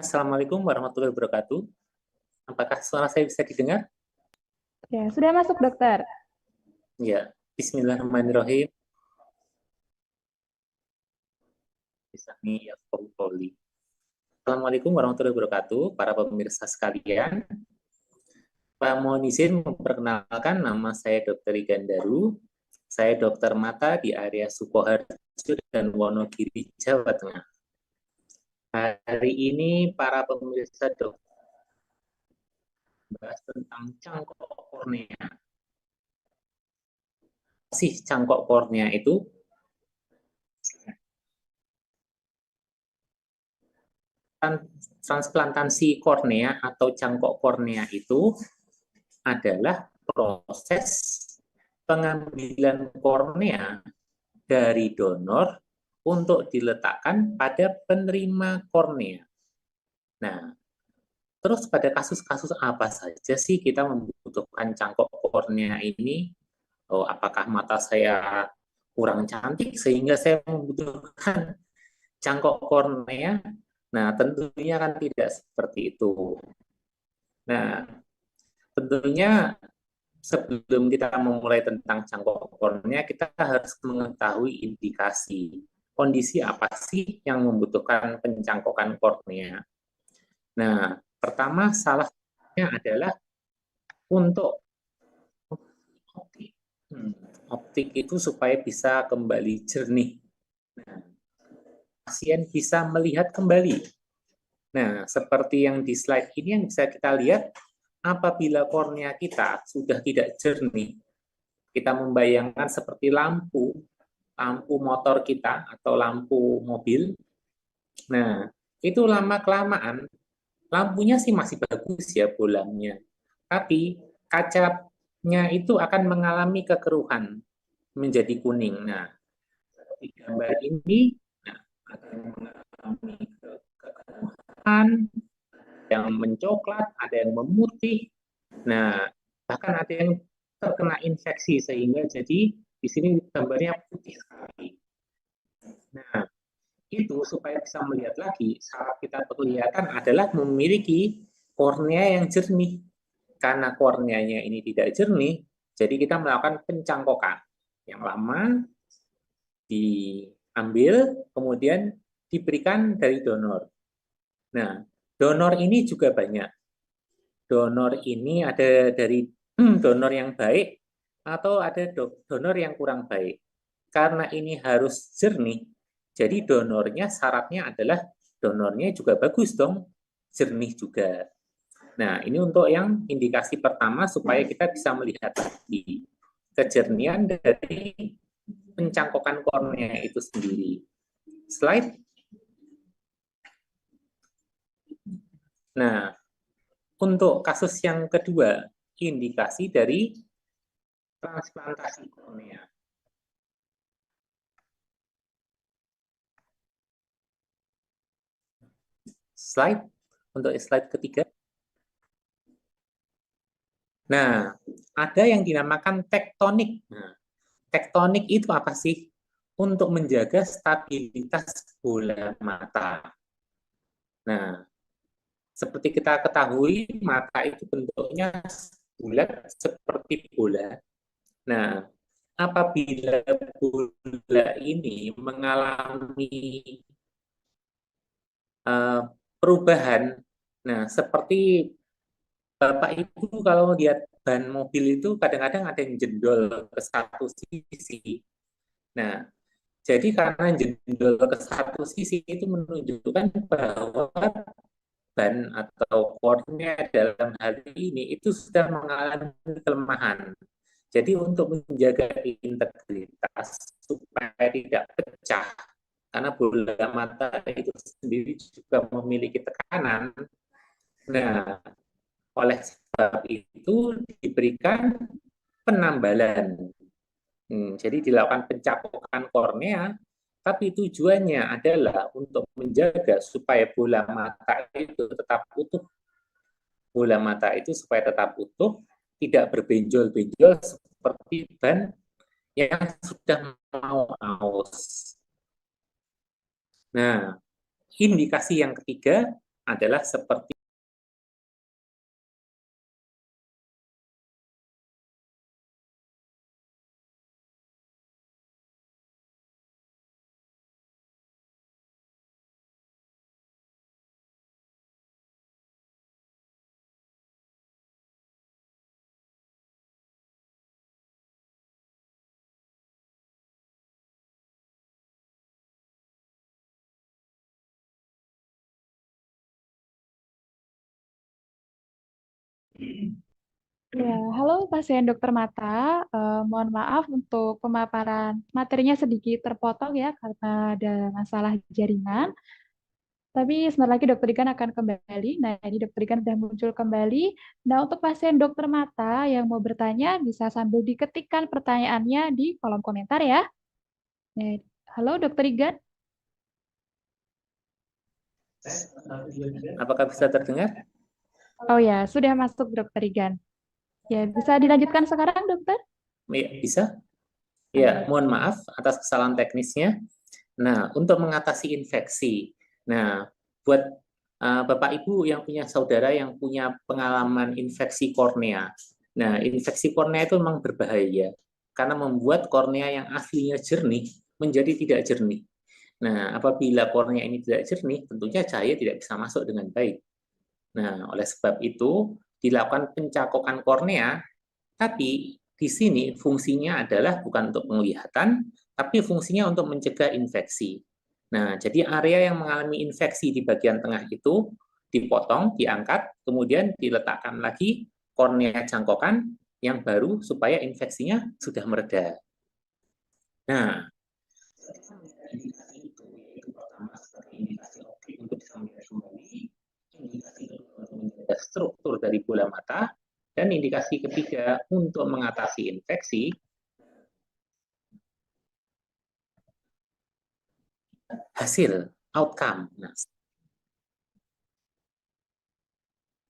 Assalamualaikum warahmatullahi wabarakatuh. Apakah suara saya bisa didengar? Ya, sudah masuk dokter. Ya, Bismillahirrahmanirrahim. Assalamualaikum warahmatullahi wabarakatuh, para pemirsa sekalian. Pak mohon izin memperkenalkan, nama saya Dr. Igandaru. Saya dokter mata di area Sukoharjo dan Wonogiri, Jawa Tengah. Hari ini para pemirsa dokter bahas tentang cangkok kornea. Cangkok kornea itu transplantasi kornea atau cangkok kornea itu adalah proses pengambilan kornea dari donor untuk diletakkan pada penerima kornea. Nah, terus pada kasus-kasus apa saja sih kita membutuhkan cangkok kornea ini? Oh, apakah mata saya kurang cantik sehingga saya membutuhkan cangkok kornea? Nah, tentunya kan tidak seperti itu. Nah, tentunya sebelum kita memulai tentang cangkok kornea, kita harus mengetahui indikasi kondisi apa sih yang membutuhkan pencangkokan kornea. Nah, pertama salah satunya adalah untuk optik. Optik itu supaya bisa kembali jernih. Nah, pasien bisa melihat kembali. Nah, seperti yang di slide ini yang bisa kita lihat, apabila kornea kita sudah tidak jernih, kita membayangkan seperti lampu motor kita atau lampu mobil. Nah, itu lama-kelamaan, lampunya sih masih bagus ya bolangnya, tapi kacanya itu akan mengalami kekeruhan, menjadi kuning. Nah, di gambar ini akan mengalami kekeruhan, yang mencoklat, ada yang memutih. Nah, bahkan ada yang terkena infeksi sehingga jadi di sini gambarnya putih sekali. Nah, itu supaya bisa melihat lagi, syarat kita penglihatan adalah memiliki kornea yang jernih. Karena korneanya ini tidak jernih, jadi kita melakukan pencangkokan. Yang lama diambil, kemudian diberikan dari donor. Nah, donor ini juga banyak. Donor ini ada dari donor yang baik atau ada donor yang kurang baik. Karena ini harus jernih, jadi donornya syaratnya adalah donornya juga bagus dong, jernih juga. Nah, ini untuk yang indikasi pertama supaya kita bisa melihat lagi kejernihan dari pencangkokan kornea itu sendiri. Slide. Nah, untuk kasus yang kedua, indikasi dari transplantasi kornea. Slide, untuk slide ketiga. Nah, ada yang dinamakan tektonik. Nah, tektonik itu apa sih? Untuk menjaga stabilitas bola mata. Nah, seperti kita ketahui, mata itu bentuknya bulat seperti bola. Nah, apabila bola ini mengalami perubahan, nah seperti Bapak Ibu kalau lihat ban mobil itu kadang-kadang ada yang jendol ke satu sisi. Nah, jadi karena jendol ke satu sisi itu menunjukkan bahwa ban atau kornea dalam hal ini itu sudah mengalami kelemahan. Jadi untuk menjaga integritas supaya tidak pecah, karena bola mata itu sendiri juga memiliki tekanan. Nah, oleh sebab itu diberikan penambalan. Jadi dilakukan pencakokan kornea, tapi tujuannya adalah untuk menjaga supaya bola mata itu tetap utuh. Bola mata itu supaya tetap utuh, tidak berbenjol-benjol seperti ban yang sudah mau aus. Nah, indikasi yang ketiga adalah seperti Ya, halo pasien dokter mata. Mohon maaf untuk pemaparan materinya sedikit terpotong ya karena ada masalah jaringan. Tapi sebentar lagi dokter Igan akan kembali. Nah, ini dokter Igan sudah muncul kembali. Nah, untuk pasien dokter mata yang mau bertanya bisa sambil diketikkan pertanyaannya di kolom komentar ya. Nah, halo dokter Igan. apakah bisa terdengar? Oh ya, sudah masuk dokter Igan. Ya, bisa dilanjutkan sekarang dokter? Ya, bisa. Ya, mohon maaf atas kesalahan teknisnya. Nah, untuk mengatasi infeksi. Nah, buat Bapak Ibu yang punya saudara yang punya pengalaman infeksi kornea. Nah, infeksi kornea itu memang berbahaya karena membuat kornea yang aslinya jernih menjadi tidak jernih. Nah, apabila kornea ini tidak jernih, tentunya cahaya tidak bisa masuk dengan baik. Nah, oleh sebab itu dilakukan pencakokan kornea, tapi di sini fungsinya adalah bukan untuk penglihatan, tapi fungsinya untuk mencegah infeksi. Nah, jadi area yang mengalami infeksi di bagian tengah itu dipotong, diangkat, kemudian diletakkan lagi kornea cangkokan yang baru supaya infeksinya sudah mereda. Nah, indikasi itu yaitu pertama sebagai indikasi optik untuk bisa melihat kembali, indikasi kedua untuk menjaga struktur dari bola mata, dan indikasi ketiga untuk mengatasi infeksi, hasil, outcome. Nah,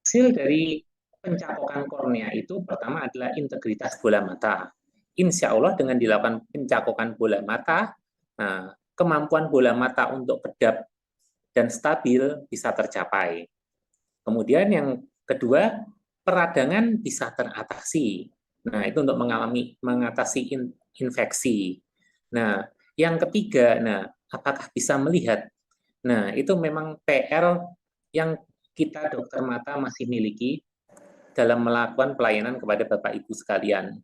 hasil dari pencakokan kornea itu pertama adalah integritas bola mata. Insya Allah dengan dilakukan pencakokan bola mata, nah, kemampuan bola mata untuk kedap dan stabil bisa tercapai. Kemudian yang kedua, peradangan bisa teratasi. Nah, itu untuk mengatasi infeksi. Nah, yang ketiga, apakah bisa melihat? Nah, itu memang PR yang kita dokter mata masih miliki dalam melakukan pelayanan kepada Bapak Ibu sekalian.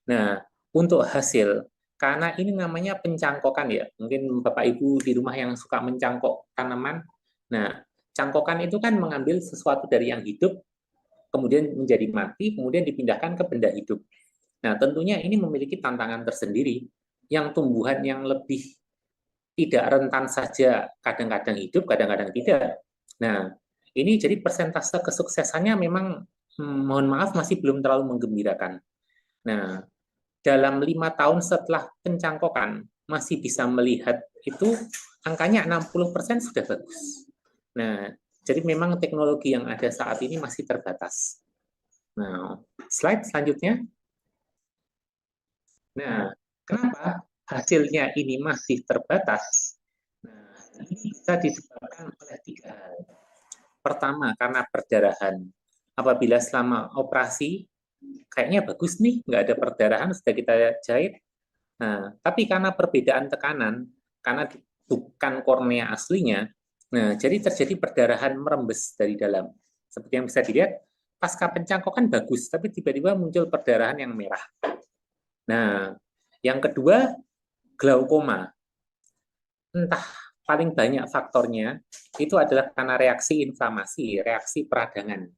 Nah, untuk hasil, karena ini namanya pencangkokan ya, mungkin Bapak Ibu di rumah yang suka mencangkok tanaman, nah, cangkokan itu kan mengambil sesuatu dari yang hidup, kemudian menjadi mati, kemudian dipindahkan ke benda hidup. Nah, tentunya ini memiliki tantangan tersendiri, yang tumbuhan yang lebih tidak rentan saja kadang-kadang hidup, kadang-kadang tidak. Nah, ini jadi persentase kesuksesannya memang, mohon maaf, masih belum terlalu menggembirakan. Nah, dalam 5 tahun setelah pencangkokan masih bisa melihat itu angkanya 60% sudah bagus. Nah, jadi memang teknologi yang ada saat ini masih terbatas. Nah, slide selanjutnya. Nah, kenapa hasilnya ini masih terbatas? Nah, ini bisa disebabkan oleh 3 hal. Pertama, karena perdarahan. Apabila selama operasi, kayaknya bagus nih, nggak ada perdarahan, sudah kita jahit. Nah, tapi karena perbedaan tekanan, karena bukan kornea aslinya, nah jadi terjadi perdarahan merembes dari dalam. Seperti yang bisa dilihat, pasca pencangkokan bagus, tapi tiba-tiba muncul perdarahan yang merah. Nah, yang kedua, glaukoma. Entah paling banyak faktornya, itu adalah karena reaksi inflamasi, reaksi peradangan.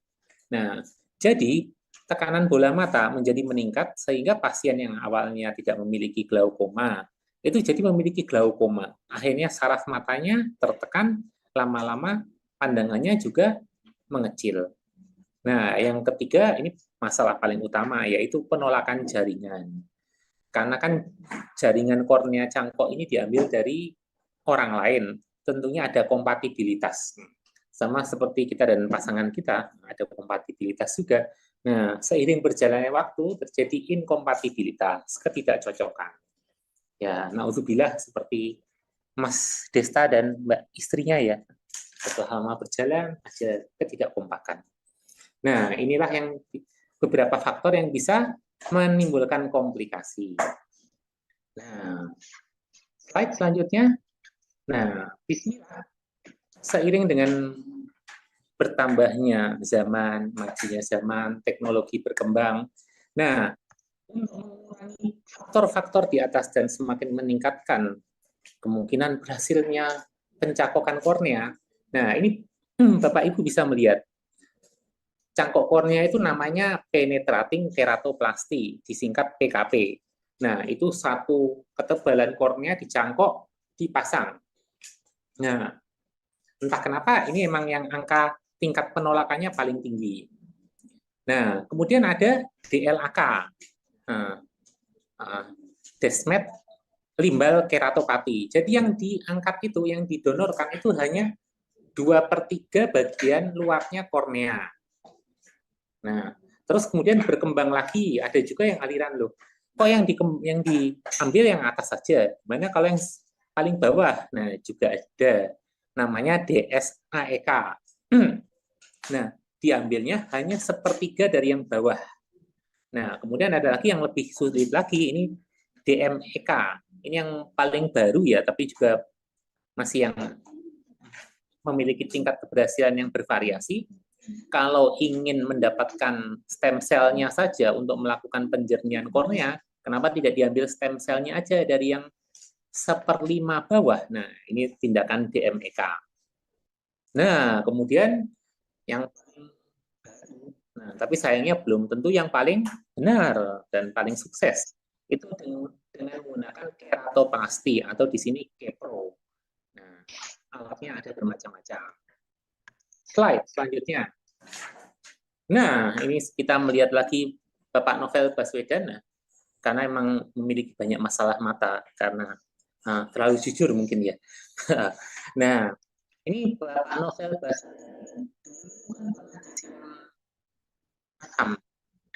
Nah, jadi tekanan bola mata menjadi meningkat sehingga pasien yang awalnya tidak memiliki glaukoma itu jadi memiliki glaukoma. Akhirnya saraf matanya tertekan, lama-lama pandangannya juga mengecil. Nah, yang ketiga ini masalah paling utama yaitu penolakan jaringan. Karena kan jaringan kornea cangkok ini diambil dari orang lain, tentunya ada kompatibilitas. Sama seperti kita dan pasangan kita, ada kompatibilitas juga. Nah, seiring berjalannya waktu, terjadi inkompatibilitas, ketidakcocokan. Ya, naudzubillah seperti Mas Desta dan Mbak istrinya ya. setelah lama berjalan ada ketidakkompakan. Nah, inilah yang beberapa faktor yang bisa menimbulkan komplikasi. Nah, slide selanjutnya. Nah, bismillah, seiring dengan bertambahnya zaman, majunya zaman, teknologi berkembang. Nah, untuk mengurangi faktor-faktor di atas dan semakin meningkatkan kemungkinan berhasilnya pencakokan kornea. Nah, ini Bapak Ibu bisa melihat cangkok kornea itu namanya penetrating keratoplasti, disingkat PKP. Nah, itu satu ketebalan kornea dicangkok, dipasang. Nah, entah kenapa ini emang yang angka tingkat penolakannya paling tinggi. Nah, kemudian ada DLAK, desmet limbal keratopati. Jadi yang diangkat itu, yang didonorkan itu hanya 2/3 bagian luarnya kornea. Nah, terus kemudian berkembang lagi, ada juga yang aliran loh. Kok yang diambil yang atas saja? Mana kalau yang paling bawah? Nah, juga ada namanya DSAEK. Nah, diambilnya hanya 1/3 dari yang bawah. Nah, kemudian ada lagi yang lebih sulit lagi, ini DMEK. Ini yang paling baru ya, tapi juga masih yang memiliki tingkat keberhasilan yang bervariasi. Kalau ingin mendapatkan stem cell-nya saja untuk melakukan penjernihan kornea, kenapa tidak diambil stem cell-nya aja dari yang 1/5 bawah? Nah, ini tindakan DMEK. Nah, kemudian yang nah, tapi sayangnya belum tentu yang paling benar dan paling sukses. Itu dengan menggunakan keratoplasti atau di sini kepro. Nah, alatnya ada bermacam-macam. Slide selanjutnya. Nah, ini kita melihat lagi Bapak Novel Baswedan, nah, karena memang memiliki banyak masalah mata, karena terlalu jujur mungkin ya. Nah, ini Bapak Novel Baswedan.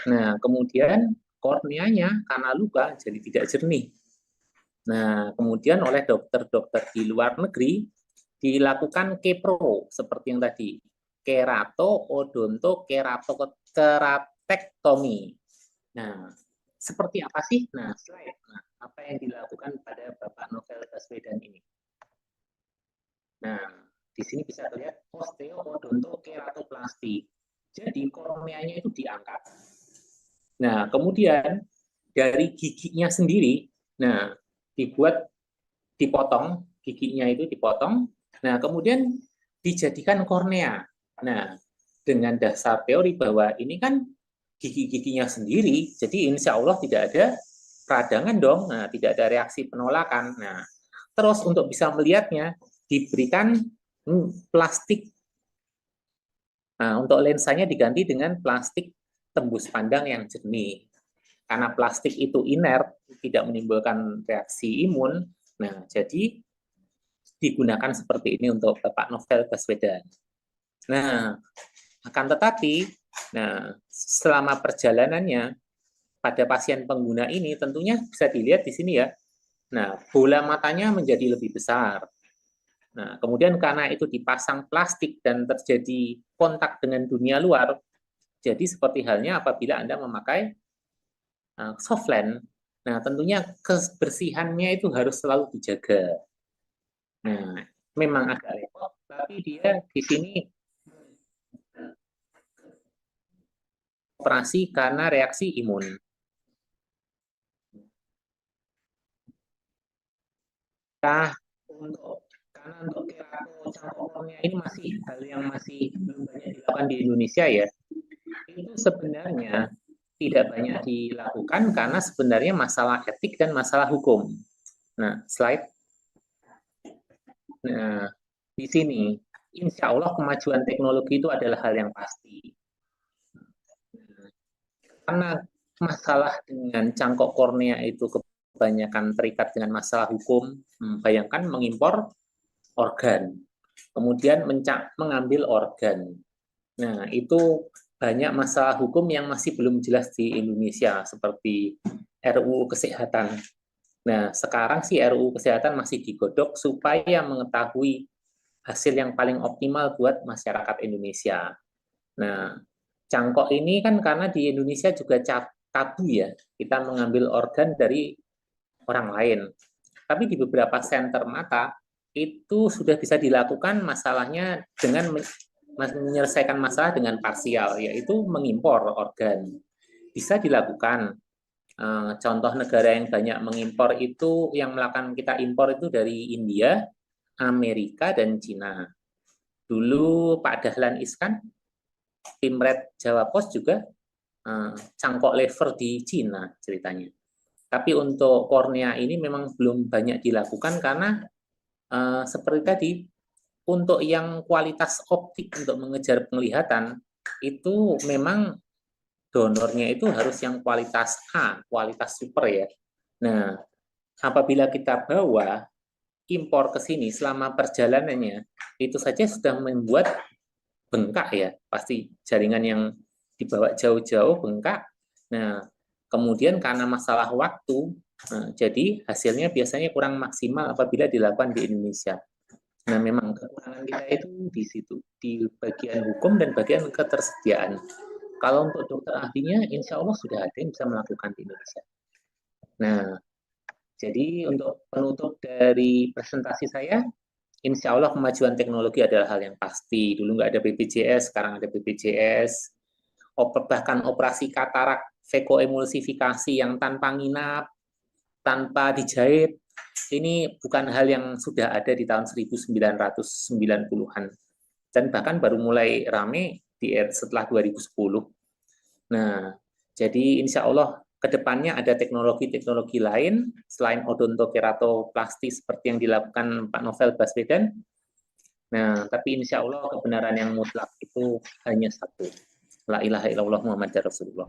Nah, kemudian korneanya karena luka jadi tidak jernih. Nah, kemudian oleh dokter-dokter di luar negeri dilakukan kepro seperti yang tadi, kerato odonto keratektomi. Nah, seperti apa sih? Nah, slide. Nah, apa yang dilakukan pada Bapak Novel Baswedan ini? Nah, di sini bisa terlihat osteoodonto keratoplasti. Jadi korneanya itu diangkat. Nah, kemudian dari giginya sendiri, nah dipotong, giginya itu dipotong. Nah, kemudian dijadikan kornea. Nah, dengan dasar teori bahwa ini kan gigi-giginya sendiri, jadi insya Allah tidak ada peradangan dong, nah, tidak ada reaksi penolakan. Nah, terus untuk bisa melihatnya diberikan plastik. Nah, untuk lensanya diganti dengan plastik tembus pandang yang jernih. Karena plastik itu inert, tidak menimbulkan reaksi imun, nah jadi digunakan seperti ini untuk Bapak Novel Baswedan. Nah, akan tetapi, nah selama perjalanannya pada pasien pengguna ini tentunya bisa dilihat di sini ya. Nah, bola matanya menjadi lebih besar. Nah, kemudian karena itu dipasang plastik dan terjadi kontak dengan dunia luar, jadi seperti halnya apabila Anda memakai soft lens. Nah, tentunya kebersihannya itu harus selalu dijaga. Nah, memang agak repot, tapi dia di sini operasi karena reaksi imun. Nah, karena untuk cangkok kornea ini masih hal yang masih belum banyak dilakukan di Indonesia ya. Itu sebenarnya tidak banyak dilakukan karena sebenarnya masalah etik dan masalah hukum. Nah, slide. Nah, di sini, insya Allah kemajuan teknologi itu adalah hal yang pasti. Karena masalah dengan cangkok kornea itu kebanyakan terikat dengan masalah hukum, bayangkan mengimpor organ, kemudian mengambil organ. Nah, itu banyak masalah hukum yang masih belum jelas di Indonesia, seperti RUU Kesehatan. Nah, sekarang sih RUU Kesehatan masih digodok supaya mengetahui hasil yang paling optimal buat masyarakat Indonesia. Nah, cangkok ini kan karena di Indonesia juga tabu ya, kita mengambil organ dari orang lain. Tapi di beberapa center mata itu sudah bisa dilakukan masalahnya dengan menyelesaikan masalah dengan parsial, yaitu mengimpor organ. Bisa dilakukan. Contoh negara yang banyak mengimpor itu, yang melakukan kita impor itu dari India, Amerika, dan Cina. Dulu Pak Dahlan Iskan, tim Red Jawa Pos juga cangkok lever di Cina ceritanya. Tapi untuk kornea ini memang belum banyak dilakukan karena seperti tadi, untuk yang kualitas optik untuk mengejar penglihatan, itu memang donornya itu harus yang kualitas A, kualitas super ya. Nah, apabila kita bawa impor ke sini selama perjalanannya, itu saja sudah membuat bengkak ya, pasti jaringan yang dibawa jauh-jauh bengkak. Nah, kemudian karena masalah waktu, jadi hasilnya biasanya kurang maksimal apabila dilakukan di Indonesia. Nah, memang kekurangan kita itu di situ, di bagian hukum dan bagian ketersediaan. Kalau untuk dokter ahlinya, insya Allah sudah ada yang bisa melakukan di Indonesia. Nah, jadi untuk penutup dari presentasi saya, insya Allah kemajuan teknologi adalah hal yang pasti. Dulu nggak ada BPJS, sekarang ada BPJS. Bahkan operasi katarak vekoemulsifikasi yang tanpa nginap, tanpa dijahit, ini bukan hal yang sudah ada di tahun 1990-an. Dan bahkan baru mulai rame setelah 2010. Nah, jadi insya Allah ke depannya ada teknologi-teknologi lain selain odontokeratoplasti seperti yang dilakukan Pak Novel Baswedan. Nah, tapi insya Allah kebenaran yang mutlak itu hanya satu. La ilaha illallah Muhammad Rasulullah.